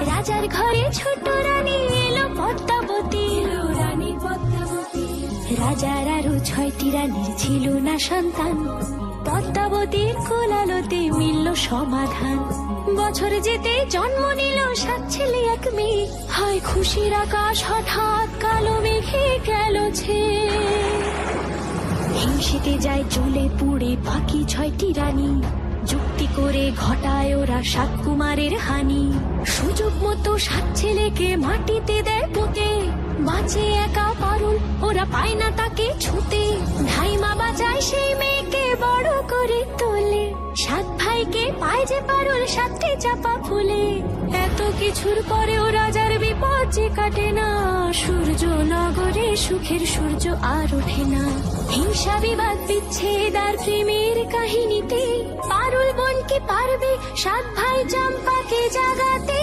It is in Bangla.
রাজার ঘরে ছোট রানী এলো পদ্মাবতী, রানী পদ্মাবতী। রাজার আরো 6টি রানীর ছিল না সন্তান, পদ্মাবতীর কোলালোতে মিলল সমাধান। বছর যেতে জন্ম নিল 7 ছেলে 1 মেয়ে, হয় খুশির আকাশ হঠাৎ কালো মেঘে গেল ছেয়ে। হিংসেতে যায় জ্বলে পুড়ে বাকি 6টি রানী, যুক্তি করে ঘটায় ওরা 7 কুমারের হানি। সুযোগ মতো 7 ছেলেকে মাটিতে দেয় পুঁতে, বাঁচে একা পারুল, ওরা পায় না তাকে ছুতে। ধাইমা বাঁচায় সেই মেয়েকে বড় করে তোলে, 7 ভাইকে পায় যে পারুল 7টি চাপা ফুলে। এত কিছুর পরেও রাজার বিপদ যে কাটে না, সূর্য নগরে সুখের সূর্য আর ওঠে না। হিংসা বিবাদ বিচ্ছেদ আর প্রেমের কাহিনীতে পারুল বোন কি পারবে 7 ভাই চম্পাকে জাগাতে।